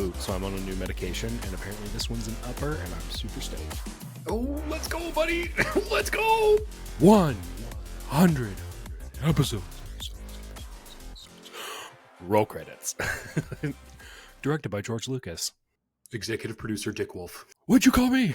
flu, so I'm on a new medication, and apparently this one's an upper, and I'm super stoked. Oh, let's go, buddy. Let's go. 100 episodes. Roll credits. Directed by George Lucas. Executive producer Dick Wolf. What'd you call me?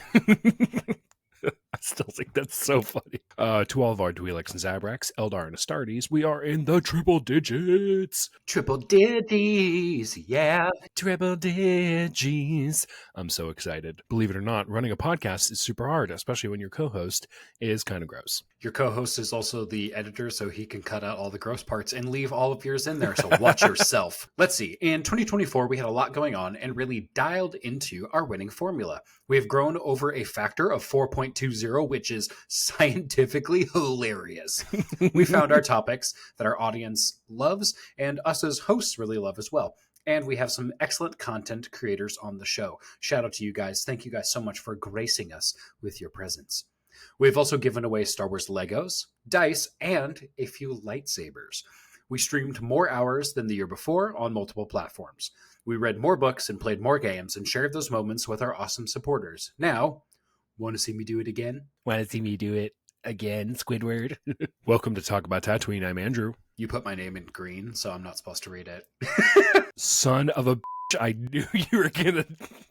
I still think that's so funny. To all of our Dweelix and Zabraks, Eldar and Astartes, we are in the triple digits. Triple digits, yeah. Triple digits. I'm so excited. Believe it or not, running a podcast is super hard, especially when your co-host is kind of gross. Your co-host is also the editor, so he can cut out all the gross parts and leave all of yours in there, so watch yourself. Let's see. In 2024, we had a lot going on and really dialed into our winning formula. We have grown over a factor of 4.20, which is scientifically hilarious. We found our topics that our audience loves and us as hosts really love as well. And we have some excellent content creators on the show. Shout out to you guys. Thank you guys so much for gracing us with your presence. We've also given away Star Wars Legos, dice, and a few lightsabers. We streamed more hours than the year before on multiple platforms. We read more books and played more games and shared those moments with our awesome supporters. Now, want to see me do it again? Want to see me do it again, Squidward? Welcome to Talk About Tatooine. I'm Andrew. You put my name in green, so I'm not supposed to read it. Son of a bitch, I knew you were gonna...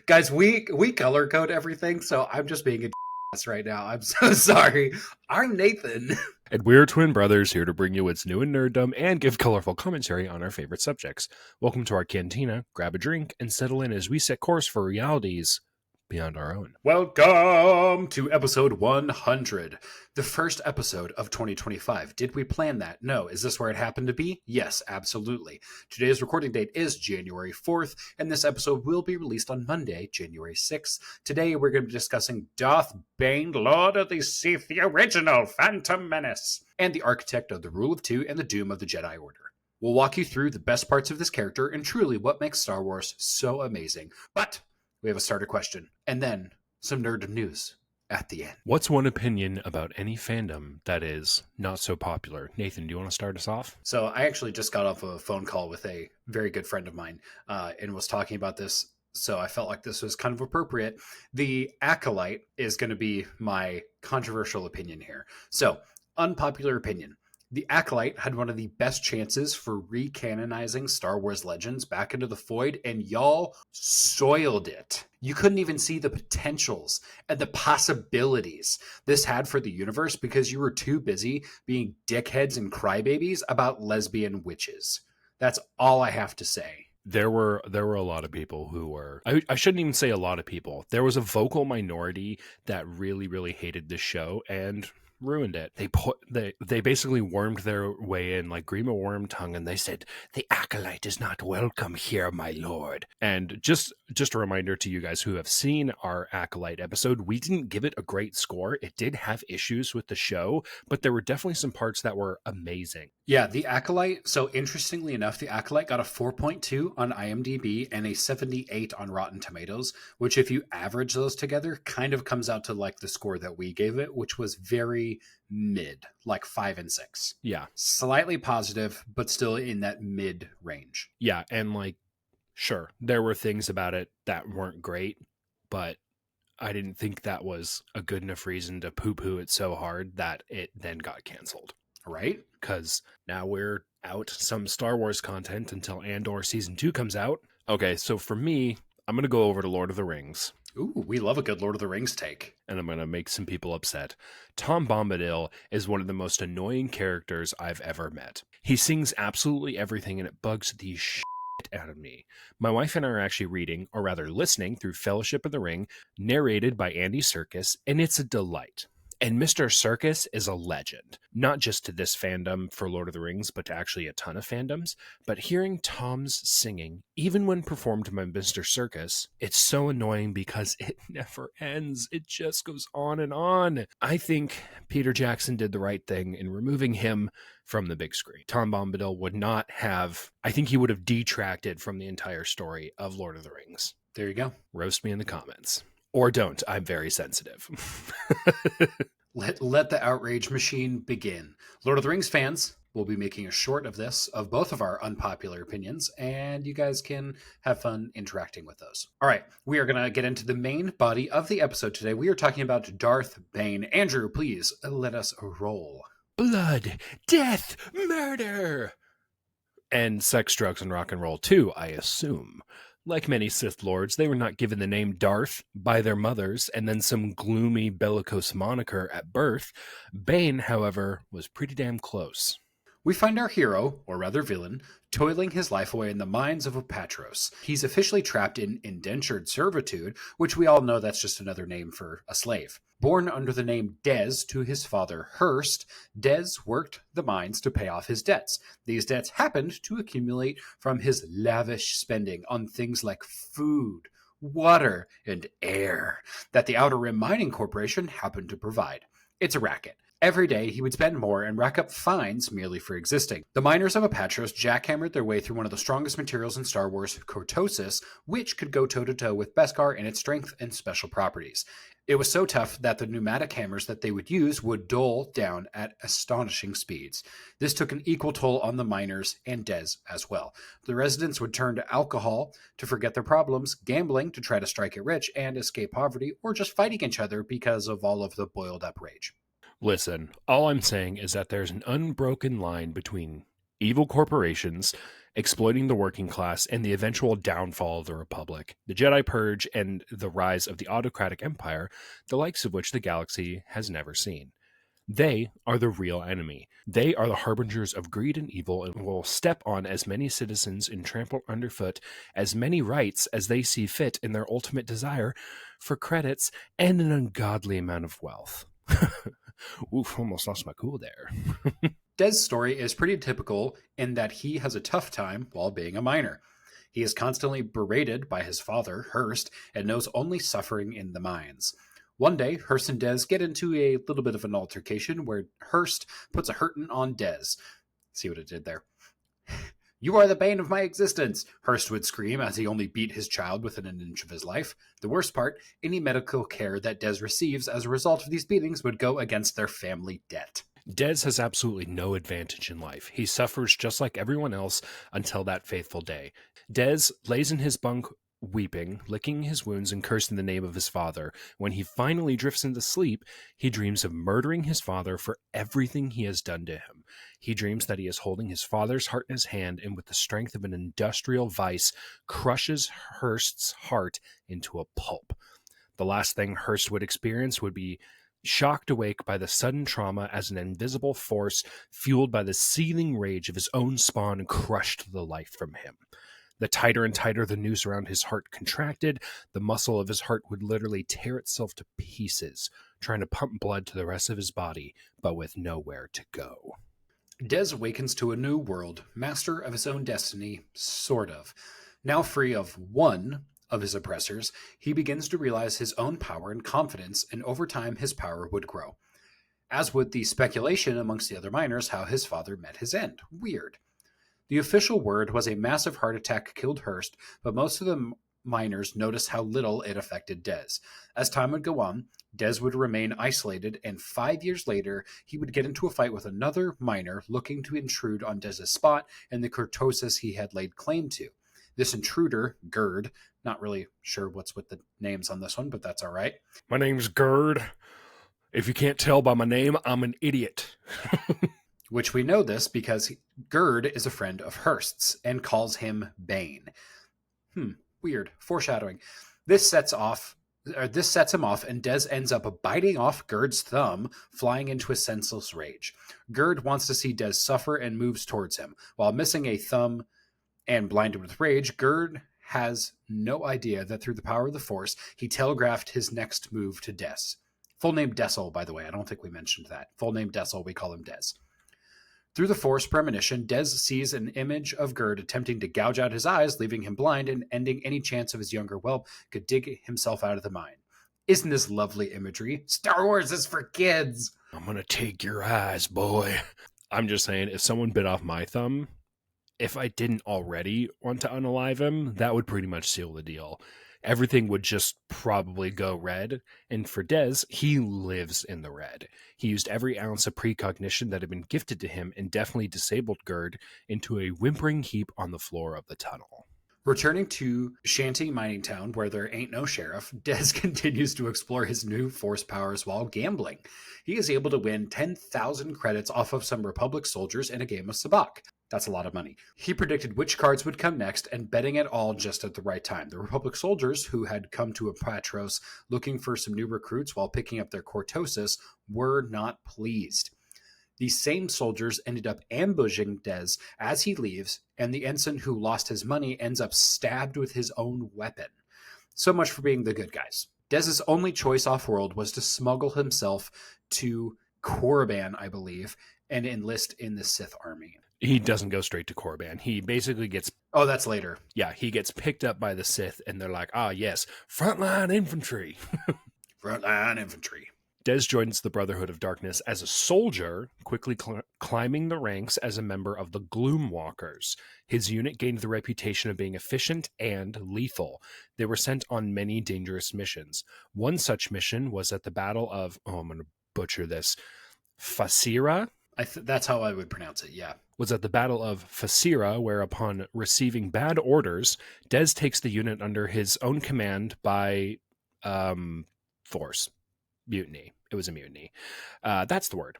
Guys, we color code everything, so I'm just being a right now. I'm so sorry. I'm Nathan. And we're twin brothers here to bring you what's new in nerddom and give colorful commentary on our favorite subjects. Welcome to our cantina, grab a drink, and settle in as we set course for realities beyond our own. Welcome to episode 100, the first episode of 2025. Did we plan that? No. Is this where it happened to be? Yes, absolutely. Today's recording date is January 4th, and this episode will be released on Monday, January 6th. Today, we're going to be discussing Darth, Bane, Lord of the Sith, the original Phantom Menace, and the architect of the Rule of Two and the Doom of the Jedi Order. We'll walk you through the best parts of this character and truly what makes Star Wars so amazing. But we have a starter question, and then some nerd news at the end. What's one opinion about any fandom that is not so popular? Nathan, do you want to start us off? So I actually just got off a phone call with a very good friend of mine and was talking about this, so I felt like this was kind of appropriate. The Acolyte is going to be my controversial opinion here. So, unpopular opinion. The Acolyte had one of the best chances for recanonizing Star Wars Legends back into the void, and y'all soiled it. You couldn't even see the potentials and the possibilities this had for the universe because you were too busy being dickheads and crybabies about lesbian witches. That's all I have to say. There were a lot of people who were... I shouldn't even say a lot of people. There was a vocal minority that really, really hated this show and ruined it. They basically wormed their way in like Grima Wormtongue, and they said, "The Acolyte is not welcome here, my lord." And just a reminder to you guys who have seen our Acolyte episode, we didn't give it a great score. It did have issues with the show, but there were definitely some parts that were amazing. Yeah, the Acolyte, so interestingly enough, the Acolyte got a 4.2 on IMDb and a 78 on Rotten Tomatoes, which if you average those together, kind of comes out to like the score that we gave it, which was very mid, like 5 and 6. Yeah. Slightly positive, but still in that mid range. Yeah, and like, sure, there were things about it that weren't great, but I didn't think that was a good enough reason to poo-poo it so hard that it then got canceled. Right? Because now we're out some Star Wars content until Andor Season 2 comes out. Okay, so for me, I'm going to go over to Lord of the Rings. Ooh, we love a good Lord of the Rings take. And I'm going to make some people upset. Tom Bombadil is one of the most annoying characters I've ever met. He sings absolutely everything, and it bugs the shit out of me. My wife and I are actually reading, or rather listening, through Fellowship of the Ring, narrated by Andy Serkis, and it's a delight. And Mr. Serkis is a legend, not just to this fandom for Lord of the Rings, but to actually a ton of fandoms. But hearing Tom's singing, even when performed by Mr. Serkis, it's so annoying because it never ends. It just goes on and on. I think Peter Jackson did the right thing in removing him from the big screen. Tom Bombadil would not have, I think he would have detracted from the entire story of Lord of the Rings. There you go. Roast me in the comments. Or don't. I'm very sensitive. Let the outrage machine begin. Lord of the Rings fans, We'll be making a short of this, of both of our unpopular opinions, and you guys can have fun interacting with those. All right, we are going to get into the main body of the episode today. We are talking about Darth Bane. Andrew, please let us roll. Blood, death, murder! And sex, drugs, and rock and roll too, I assume. Like many Sith Lords, they were not given the name Darth by their mothers and then some gloomy bellicose moniker at birth. Bane, however, was pretty damn close. We find our hero, or rather villain, toiling his life away in the mines of Opatros. He's officially trapped in indentured servitude, which we all know that's just another name for a slave. Born under the name Dez to his father Hurst, Dez worked the mines to pay off his debts. These debts happened to accumulate from his lavish spending on things like food, water, and air that the Outer Rim Mining Corporation happened to provide. It's a racket. Every day, he would spend more and rack up fines merely for existing. The miners of Opatros jackhammered their way through one of the strongest materials in Star Wars, cortosis, which could go toe-to-toe with Beskar in its strength and special properties. It was so tough that the pneumatic hammers that they would use would dull down at astonishing speeds. This took an equal toll on the miners and Dez as well. The residents would turn to alcohol to forget their problems, gambling to try to strike it rich and escape poverty, or just fighting each other because of all of the boiled-up rage. Listen, all I'm saying is that there's an unbroken line between evil corporations exploiting the working class and the eventual downfall of the Republic, the Jedi Purge, and the rise of the autocratic empire, the likes of which the galaxy has never seen. They are the real enemy. They are the harbingers of greed and evil and will step on as many citizens and trample underfoot as many rights as they see fit in their ultimate desire for credits and an ungodly amount of wealth. Oof, almost lost my cool there. Dez's story is pretty typical in that he has a tough time while being a miner. He is constantly berated by his father, Hurst, and knows only suffering in the mines. One day, Hurst and Dez get into a little bit of an altercation where Hurst puts a hurtin' on Dez. See what it did there? "You are the bane of my existence," Hurst would scream as he only beat his child within an inch of his life. The worst part, any medical care that Dez receives as a result of these beatings would go against their family debt. Dez has absolutely no advantage in life. He suffers just like everyone else until that fateful day. Dez lays in his bunk weeping, licking his wounds and cursing the name of his father. When he finally drifts into sleep, he dreams of murdering his father for everything he has done to him. He dreams that he is holding his father's heart in his hand and with the strength of an industrial vice crushes Hurst's heart into a pulp. The last thing Hurst would experience would be shocked awake by the sudden trauma as an invisible force fueled by the seething rage of his own spawn crushed the life from him. The tighter and tighter the noose around his heart contracted, the muscle of his heart would literally tear itself to pieces, trying to pump blood to the rest of his body, but with nowhere to go. Dez awakens to a new world, master of his own destiny, sort of. Now free of one of his oppressors, he begins to realize his own power and confidence, and over time his power would grow. As would the speculation amongst the other miners how his father met his end. Weird. The official word was a massive heart attack killed Hurst, but most of the miners noticed how little it affected Dez. As time would go on, Dez would remain isolated, and 5 years later, he would get into a fight with another miner looking to intrude on Dez's spot and the cortosis he had laid claim to. This intruder, Gerd, not really sure what's with the names on this one, but that's all right. My name's Gerd. If you can't tell by my name, I'm an idiot. Which we know this because Gerd is a friend of Hurst's and calls him Bane. Weird. Foreshadowing. This sets him off, and Dez ends up biting off Gerd's thumb, flying into a senseless rage. Gerd wants to see Dez suffer and moves towards him. While missing a thumb and blinded with rage, Gerd has no idea that through the power of the Force, he telegraphed his next move to Dez. Full name Dessel, by the way. I don't think we mentioned that. Full name Dessel, we call him Dez. Through the Force premonition, Dez sees an image of Gerd attempting to gouge out his eyes, leaving him blind and ending any chance of his younger whelp could dig himself out of the mine. Isn't this lovely imagery? Star Wars is for kids! I'm gonna take your eyes, boy. I'm just saying, if someone bit off my thumb, if I didn't already want to unalive him, that would pretty much seal the deal. everything would just probably go red. And for Dez, he lives in the red. He used every ounce of precognition that had been gifted to him and definitely disabled Gerd into a whimpering heap on the floor of the tunnel. Returning to Shanty Mining Town, where there ain't no sheriff, Dez continues to explore his new force powers while gambling. He is able to win 10,000 credits off of some Republic soldiers in a game of sabacc. That's a lot of money. He predicted which cards would come next and betting it all just at the right time. The Republic soldiers, who had come to Apatros looking for some new recruits while picking up their cortosis, were not pleased. These same soldiers ended up ambushing Dez as he leaves, and the ensign who lost his money ends up stabbed with his own weapon. So much for being the good guys. Dez's only choice off-world was to smuggle himself to Korriban, I believe, and enlist in the Sith army. He doesn't go straight to Korriban. He basically gets... Oh, that's later. Yeah, he gets picked up by the Sith, and they're like, ah, yes, frontline infantry. Frontline infantry. Dez joins the Brotherhood of Darkness as a soldier, quickly climbing the ranks as a member of the Gloomwalkers. His unit gained the reputation of being efficient and lethal. They were sent on many dangerous missions. One such mission was at the Battle of, I'm going to butcher this, Fasira? That's how I would pronounce it, yeah. Was at the Battle of Fasira, where upon receiving bad orders, Dez takes the unit under his own command by force. Mutiny. It was a mutiny. That's the word.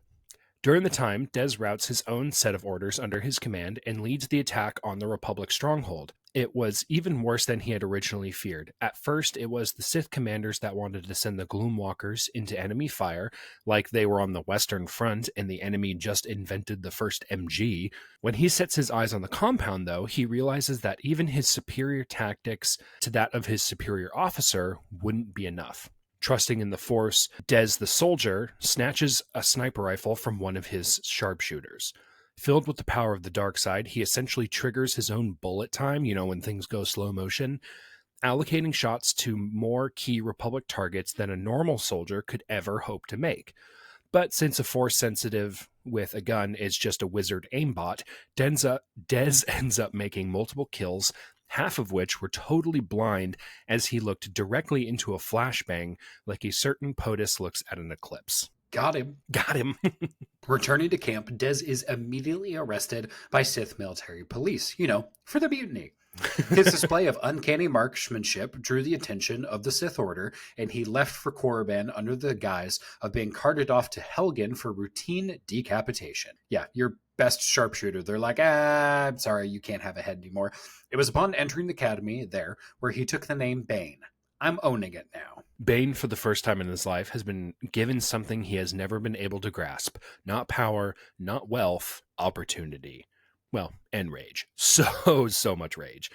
During the time, Dez routes his own set of orders under his command and leads the attack on the Republic stronghold. It was even worse than he had originally feared. At first, it was the Sith commanders that wanted to send the Gloomwalkers into enemy fire, like they were on the Western Front and the enemy just invented the first MG. When he sets his eyes on the compound, though, he realizes that even his superior tactics to that of his superior officer wouldn't be enough. Trusting in the Force, Dez the soldier snatches a sniper rifle from one of his sharpshooters. Filled with the power of the dark side, he essentially triggers his own bullet time, when things go slow motion, allocating shots to more key Republic targets than a normal soldier could ever hope to make. But since a Force sensitive with a gun is just a wizard aimbot, Dez ends up making multiple kills, half of which were totally blind as he looked directly into a flashbang like a certain POTUS looks at an eclipse. Got him. Returning to camp, Dez is immediately arrested by Sith military police, for the mutiny. His display of uncanny marksmanship drew the attention of the Sith Order, and he left for Korriban under the guise of being carted off to Helgen for routine decapitation. Yeah, your best sharpshooter. They're like, I'm sorry, you can't have a head anymore. It was upon entering the academy there where he took the name Bane. I'm owning it now. Bane, for the first time in his life, has been given something he has never been able to grasp. Not power, not wealth, opportunity. Well, and rage. So much rage.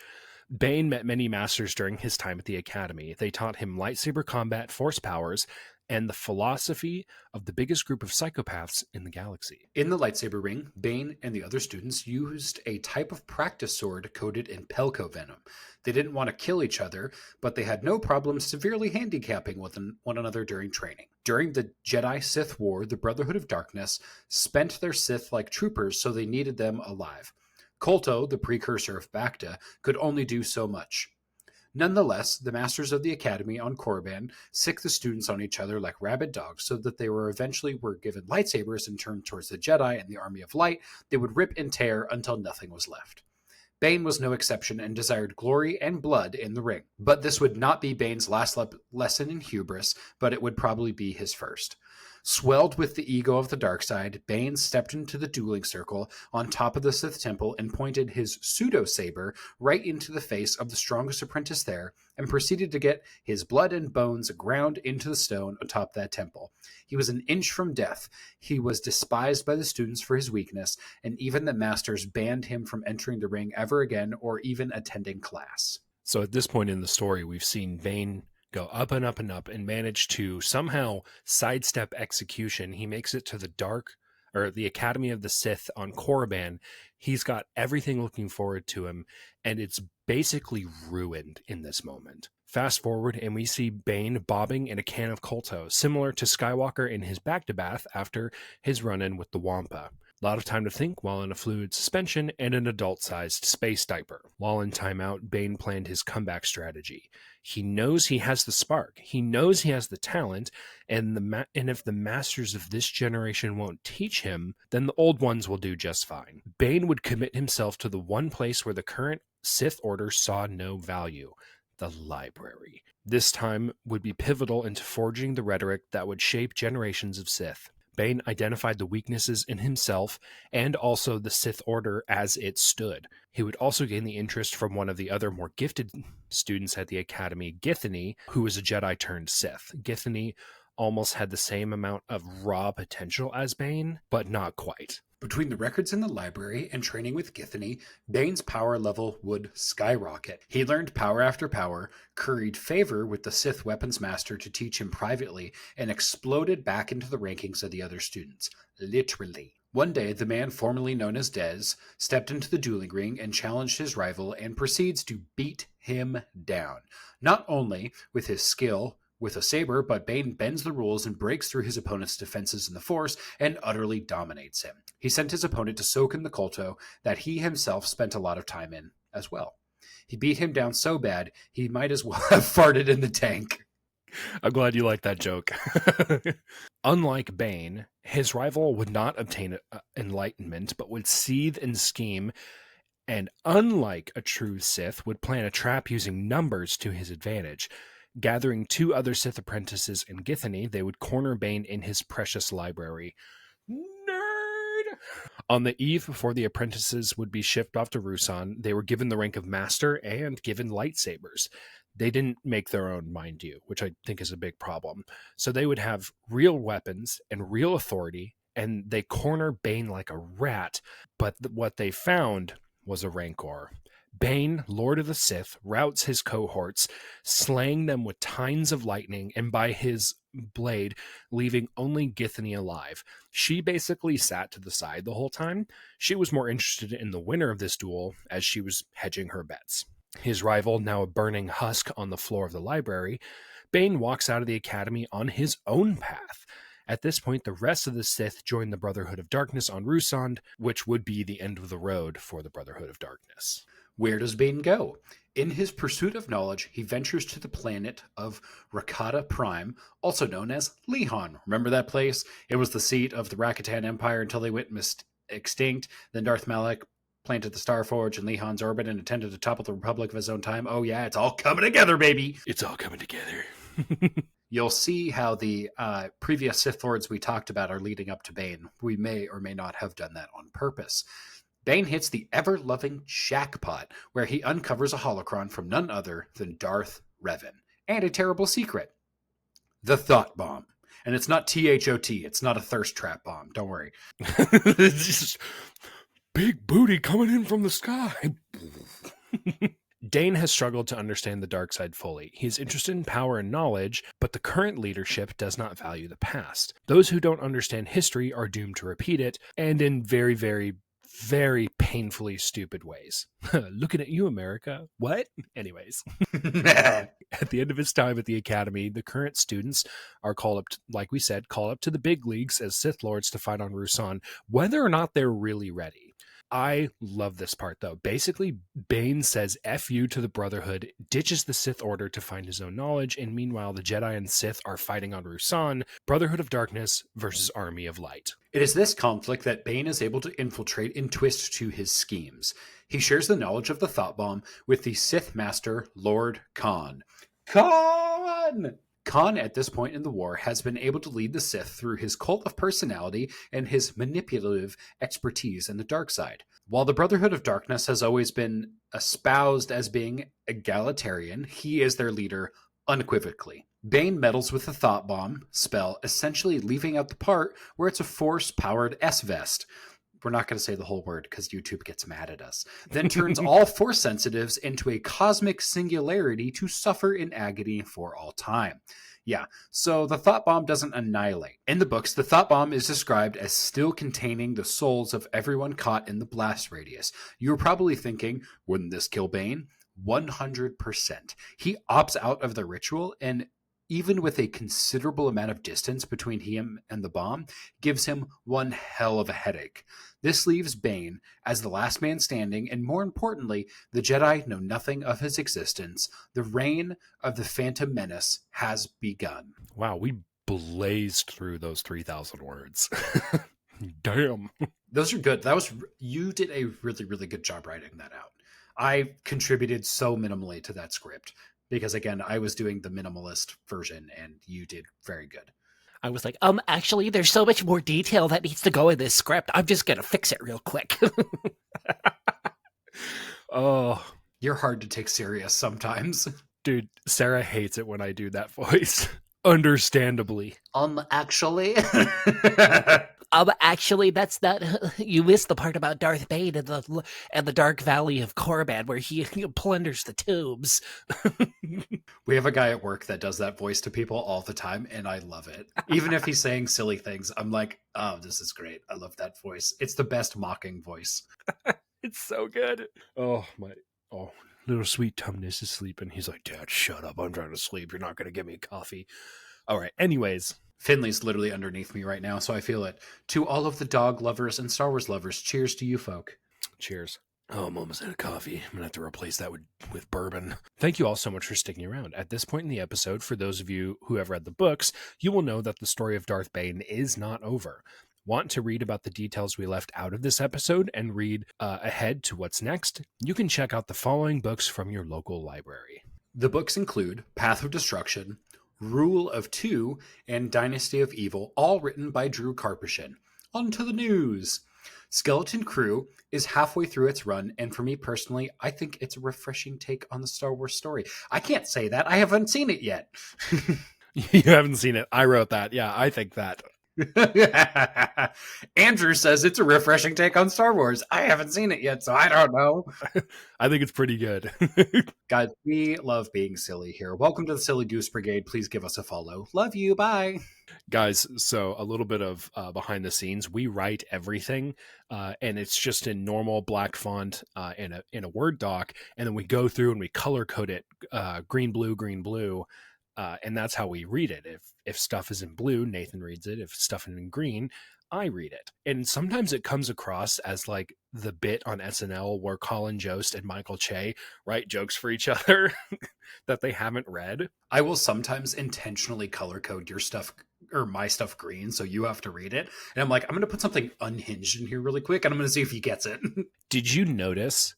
Bane met many masters during his time at the academy. They taught him lightsaber combat, force powers, and the philosophy of the biggest group of psychopaths in the galaxy. In the lightsaber ring, Bane and the other students used a type of practice sword coated in pelco venom. They didn't want to kill each other, but they had no problem severely handicapping one another during training. During the Jedi-Sith War, the Brotherhood of Darkness spent their Sith like troopers, so they needed them alive. Kolto, the precursor of Bacta, could only do so much. Nonetheless, the masters of the academy on Korriban sick the students on each other like rabid dogs, so that they were eventually given lightsabers and turned towards the Jedi and the Army of Light. They would rip and tear until nothing was left. Bane was no exception and desired glory and blood in the ring. But this would not be Bane's last lesson in hubris, but it would probably be his first. Swelled with the ego of the dark side, Bane stepped into the dueling circle on top of the Sith temple and pointed his pseudo-saber right into the face of the strongest apprentice there and proceeded to get his blood and bones ground into the stone atop that temple. He was an inch from death. He was despised by the students for his weakness, and even the masters banned him from entering the ring ever again or even attending class. So at this point in the story, we've seen Bane go up and up and up and manage to somehow sidestep execution. He makes it to the Academy of the Sith on Korriban. He's got everything looking forward to him, and it's basically ruined in this moment. Fast forward, and we see Bane bobbing in a can of Kolto, similar to Skywalker in his back-to-bath after his run-in with the Wampa. A lot of time to think while in a fluid suspension and an adult-sized space diaper. While in timeout, Bane planned his comeback strategy. He knows he has the spark. He knows he has the talent, and if the masters of this generation won't teach him, then the old ones will do just fine. Bane would commit himself to the one place where the current Sith Order saw no value: the library. This time would be pivotal into forging the rhetoric that would shape generations of Sith. Bane identified the weaknesses in himself and also the Sith Order as it stood. He would also gain the interest from one of the other more gifted students at the Academy, Githany, who was a Jedi turned Sith. Githany almost had the same amount of raw potential as Bane, but not quite. Between the records in the library and training with Githany, Bane's power level would skyrocket. He learned power after power, curried favor with the Sith weapons master to teach him privately, and exploded back into the rankings of the other students. Literally. One day, the man formerly known as Dez stepped into the dueling ring and challenged his rival and proceeds to beat him down. Not only with his skill with a saber, but Bane bends the rules and breaks through his opponent's defenses in the Force and utterly dominates him. He sent his opponent to soak in the Kolto that he himself spent a lot of time in as well. He beat him down so bad, he might as well have farted in the tank. I'm glad you like that joke. Unlike Bane, his rival would not obtain enlightenment, but would seethe and scheme, and unlike a true Sith, would plan a trap using numbers to his advantage. Gathering two other Sith apprentices in Githany, they would corner Bane in his precious library. Nerd! On the eve before the apprentices would be shipped off to Ruusan, they were given the rank of master and given lightsabers. They didn't make their own, mind you, which I think is a big problem. So they would have real weapons and real authority, and they corner Bane like a rat, but what they found was a Rancor. Bane, Lord of the Sith, routs his cohorts, slaying them with tines of lightning and by his blade, leaving only Githany alive. She basically sat to the side the whole time. She was more interested in the winner of this duel, as she was hedging her bets. His rival, now a burning husk on the floor of the library, Bane walks out of the academy on his own path. At this point, the rest of the Sith join the Brotherhood of Darkness on Ruusan, which would be the end of the road for the Brotherhood of Darkness. Where does Bane go? In his pursuit of knowledge, he ventures to the planet of Rakata Prime, also known as Lehon. Remember that place? It was the seat of the Rakatan Empire until they went extinct. Then Darth Malak planted the Starforge in Lehon's orbit and attempted to topple the Republic of his own time. Oh yeah, it's all coming together, baby! It's all coming together. You'll see how the previous Sith Lords we talked about are leading up to Bane. We may or may not have done that on purpose. Bane hits the ever-loving jackpot, where he uncovers a holocron from none other than Darth Revan. And a terrible secret. The Thought Bomb. And it's not THOT. It's not a thirst trap bomb. Don't worry. It's just big booty coming in from the sky. Dane has struggled to understand the dark side fully. He is interested in power and knowledge, but the current leadership does not value the past. Those who don't understand history are doomed to repeat it, and in very, very, very painfully stupid ways. Looking at you, America. What? Anyways. At the end of his time at the academy, the current students are called up, like we said, called up to the big leagues as Sith Lords to fight on Ruusan, whether or not they're really ready. I love this part, though. Basically, Bane says F you to the Brotherhood, ditches the Sith Order to find his own knowledge, and meanwhile, the Jedi and Sith are fighting on Ruusan, Brotherhood of Darkness versus Army of Light. It is this conflict that Bane is able to infiltrate and twist to his schemes. He shares the knowledge of the Thought Bomb with the Sith Master, Lord Khan. Khan, at this point in the war, has been able to lead the Sith through his cult of personality and his manipulative expertise in the dark side. While the Brotherhood of Darkness has always been espoused as being egalitarian, he is their leader unequivocally. Bane meddles with the Thought Bomb spell, essentially leaving out the part where it's a Force-powered S-Vest. We're not going to say the whole word because YouTube gets mad at us. Then turns all Force sensitives into a cosmic singularity to suffer in agony for all time. Yeah, so the Thought Bomb doesn't annihilate. In the books, the Thought Bomb is described as still containing the souls of everyone caught in the blast radius. You're probably thinking, wouldn't this kill Bane? 100%. He opts out of the ritual and even with a considerable amount of distance between him and the bomb, gives him one hell of a headache. This leaves Bane as the last man standing, and more importantly, the Jedi know nothing of his existence. The reign of the Phantom Menace has begun. Wow, we blazed through those 3,000 words. Damn. Those are good. You did a really, really good job writing that out. I contributed so minimally to that script because, again, I was doing the minimalist version and you did very good. I was like, actually, there's so much more detail that needs to go in this script. I'm just going to fix it real quick. Oh, you're hard to take serious sometimes. Dude, Sarah hates it when I do that voice. Understandably. Actually. Actually, that's not. You missed the part about Darth Bane and the Dark Valley of Korriban, where he plunders the tombs. We have a guy at work that does that voice to people all the time, and I love it. Even if he's saying silly things, I'm like, oh, this is great. I love that voice. It's the best mocking voice. It's so good. Oh, little sweet Tumnus is sleeping. He's like, Dad, shut up. I'm trying to sleep. You're not going to give me coffee. All right. Anyways. Finley's literally underneath me right now, so I feel it. To all of the dog lovers and Star Wars lovers, cheers to you folk. Cheers. Oh, I'm almost out of coffee. I'm going to have to replace that with bourbon. Thank you all so much for sticking around. At this point in the episode, for those of you who have read the books, you will know that the story of Darth Bane is not over. Want to read about the details we left out of this episode and read ahead to what's next? You can check out the following books from your local library. The books include Path of Destruction, Rule of Two, and Dynasty of Evil, all written by Drew Karpyshyn. On to the news. Skeleton Crew is halfway through its run, and for me personally, I think it's a refreshing take on the Star Wars story. I can't say that. I haven't seen it yet. You haven't seen it. I wrote that. Yeah, I think that. Andrew says it's a refreshing take on Star Wars. I haven't seen it yet, so I don't know. I think it's pretty good. Guys, we love being silly here. Welcome to the Silly Goose Brigade. Please give us a follow. Love you. Bye. Guys, so a little bit of behind the scenes. We write everything, and it's just in normal black font in a Word doc, and then we go through and we color code it green, blue. And that's how we read it. If stuff is in blue, Nathan reads it. If stuff is in green, I read it. And sometimes it comes across as like the bit on SNL where Colin Jost and Michael Che write jokes for each other that they haven't read. I will sometimes intentionally color code your stuff or my stuff green, so you have to read it. And I'm like, I'm going to put something unhinged in here really quick, and I'm going to see if he gets it. Did you notice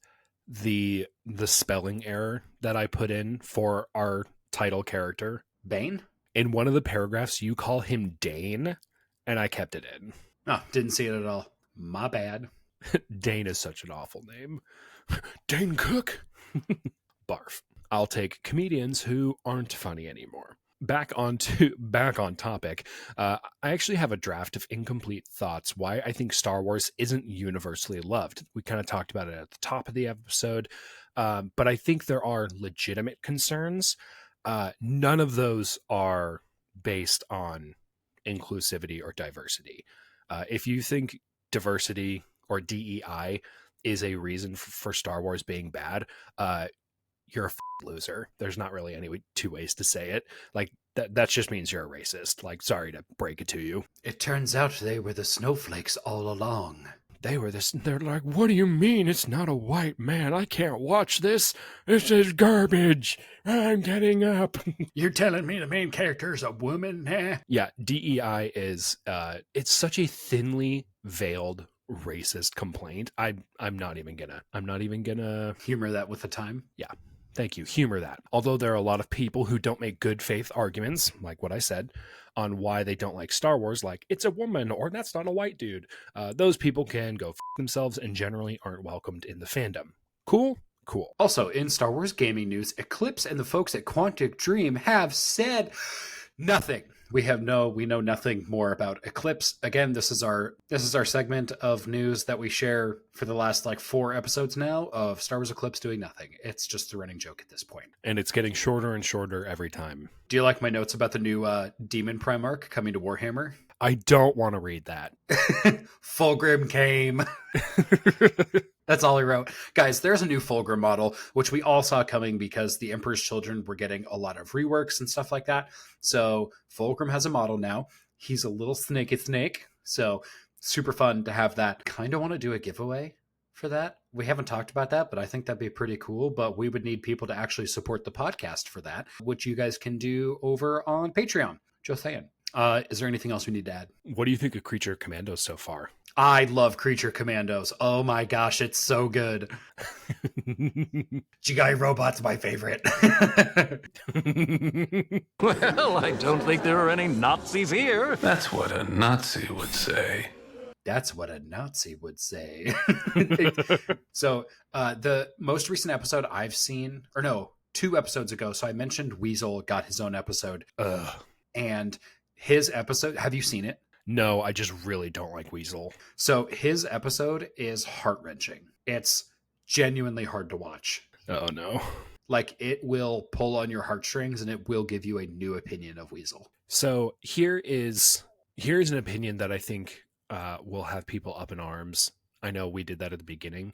the spelling error that I put in for our title character? Bane? In one of the paragraphs, you call him Dane, and I kept it in. Oh, didn't see it at all. My bad. Dane is such an awful name. Dane Cook? Barf. I'll take comedians who aren't funny anymore. Back on topic. I actually have a draft of incomplete thoughts why I think Star Wars isn't universally loved. We kind of talked about it at the top of the episode, but I think there are legitimate concerns. None of those are based on inclusivity or diversity. If you think diversity or DEI is a reason for Star Wars being bad, you're a loser. There's not really any two ways to say it. Like that just means you're a racist. Like, sorry to break it to you. It turns out they were the snowflakes all along. They're like, what do you mean it's not a white man? I can't watch this. This is garbage. I'm getting up. You're telling me the main character is a woman? Yeah, DEI is, it's such a thinly veiled racist complaint. I'm not even gonna humor that with the time. Yeah. Thank you. Humor that. Although there are a lot of people who don't make good faith arguments, like what I said, on why they don't like Star Wars, like it's a woman or that's not a white dude. Those people can go themselves and generally aren't welcomed in the fandom. Cool? Cool. Also, in Star Wars gaming news, Eclipse and the folks at Quantic Dream have said nothing. We know nothing more about Eclipse. Again, this is our segment of news that we share for the last 4 episodes now of Star Wars Eclipse doing nothing. It's just the running joke at this point. And it's getting shorter and shorter every time. Do you like my notes about the new Demon Primarch coming to Warhammer? I don't want to read that. Fulgrim came. That's all he wrote. Guys, there's a new Fulgrim model, which we all saw coming because the Emperor's Children were getting a lot of reworks and stuff like that. So Fulgrim has a model now. He's a little snakey snake. So super fun to have that. Kind of want to do a giveaway for that. We haven't talked about that, but I think that'd be pretty cool. But we would need people to actually support the podcast for that, which you guys can do over on Patreon. Just saying. Is there anything else we need to add? What do you think of Creature Commandos so far? I love Creature Commandos. Oh my gosh, it's so good. Jigai Robot's my favorite. Well, I don't think there are any Nazis here. That's what a Nazi would say. That's what a Nazi would say. So the most recent episode I've seen, or no, 2 episodes ago, so I mentioned Weasel got his own episode. And his episode, have you seen it? No, I just really don't like Weasel. So his episode is heart-wrenching. It's genuinely hard to watch. Oh, no. Like, it will pull on your heartstrings and it will give you a new opinion of Weasel. So here's an opinion that I think will have people up in arms. I know we did that at the beginning.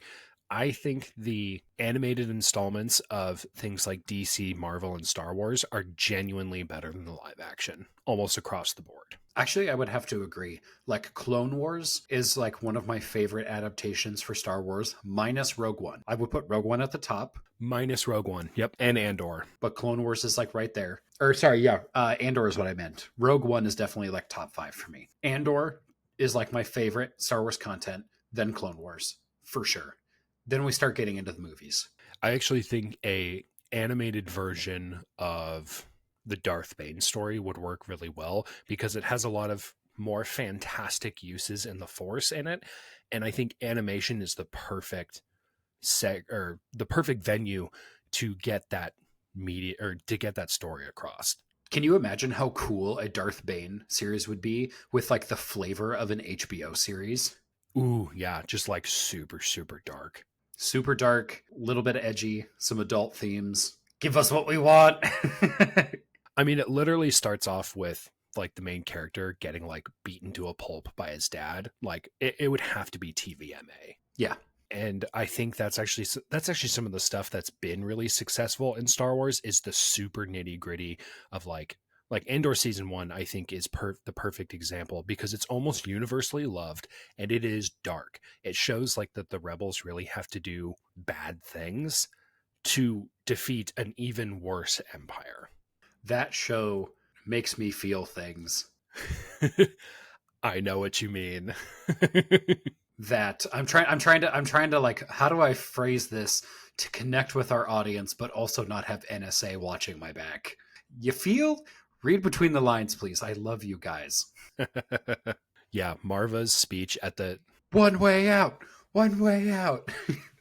I think the animated installments of things like DC, Marvel, and Star Wars are genuinely better than the live action, almost across the board. Actually, I would have to agree. Like, Clone Wars is like one of my favorite adaptations for Star Wars, minus Rogue One. I would put Rogue One at the top. Minus Rogue One, yep, and Andor. But Clone Wars is like right there. Or sorry, yeah, Andor is what I meant. Rogue One is definitely like top 5 for me. Andor is like my favorite Star Wars content, then Clone Wars, for sure. Then we start getting into the movies. I actually think a animated version of the Darth Bane story would work really well because it has a lot of more fantastic uses in the Force in it. And I think animation is the perfect venue to get that media or to get that story across. Can you imagine how cool a Darth Bane series would be with like the flavor of an HBO series? Ooh, yeah, just like super, super dark. Super dark, little bit edgy, some adult themes. Give us what we want. I mean, it literally starts off with like the main character getting like beaten to a pulp by his dad. Like it would have to be TVMA. Yeah. And I think that's actually some of the stuff that's been really successful in Star Wars is the super nitty gritty of like Andor season 1, I think is the perfect example because it's almost universally loved and it is dark. It shows like that the rebels really have to do bad things to defeat an even worse empire. That show makes me feel things. I know what you mean. That I'm trying to like, how do I phrase this to connect with our audience, but also not have NSA watching my back? You feel? Read between the lines, please. I love you guys. Yeah, Marva's speech at the one way out.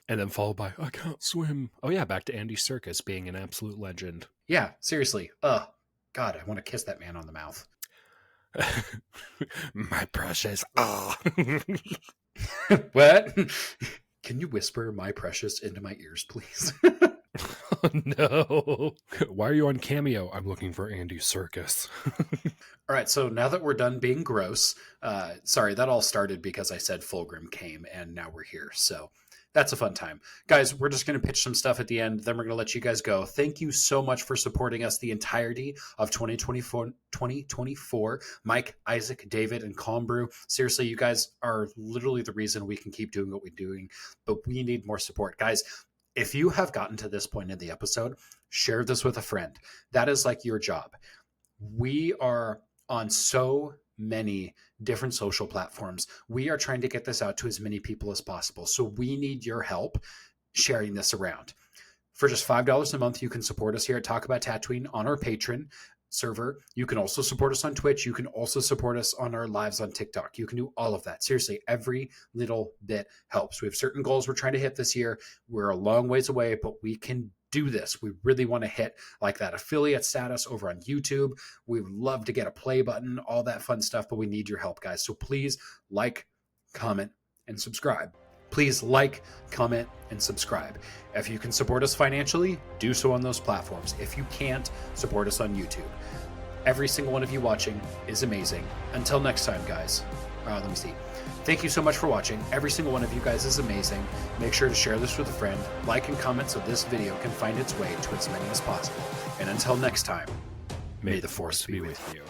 And then followed by, I can't swim. Oh yeah, back to Andy Serkis being an absolute legend. Yeah, seriously. God, I want to kiss that man on the mouth. My precious. What? Can you whisper my precious into my ears, please? Oh, no. Why are you on Cameo? I'm looking for Andy Serkis. All right, so now that we're done being gross, sorry, that all started because I said Fulgrim came, and now we're here. So that's a fun time. Guys, we're just going to pitch some stuff at the end, then we're going to let you guys go. Thank you so much for supporting us the entirety of 2024. Mike, Isaac, David, and Calm Brew. Seriously, you guys are literally the reason we can keep doing what we're doing, but we need more support. Guys, if you have gotten to this point in the episode, share this with a friend. That is like your job. We are on so many different social platforms. We are trying to get this out to as many people as possible. So we need your help sharing this around. For just $5 a month, you can support us here at Talk About Tatooine on our Patreon server. You can also support us on Twitch. You can also support us on our lives on TikTok. You can do all of that. Seriously, every little bit helps. We have certain goals we're trying to hit this year. We're a long ways away, but we can do this. We really want to hit like that affiliate status over on YouTube. We would love to get a play button, all that fun stuff, but we need your help, guys. So please like, comment, and subscribe. Please like, comment, and subscribe. If you can support us financially, do so on those platforms. If you can't, support us on YouTube. Every single one of you watching is amazing. Until next time, guys, let me see. Thank you so much for watching. Every single one of you guys is amazing. Make sure to share this with a friend, like and comment so this video can find its way to as many as possible. And until next time, may the Force be with you.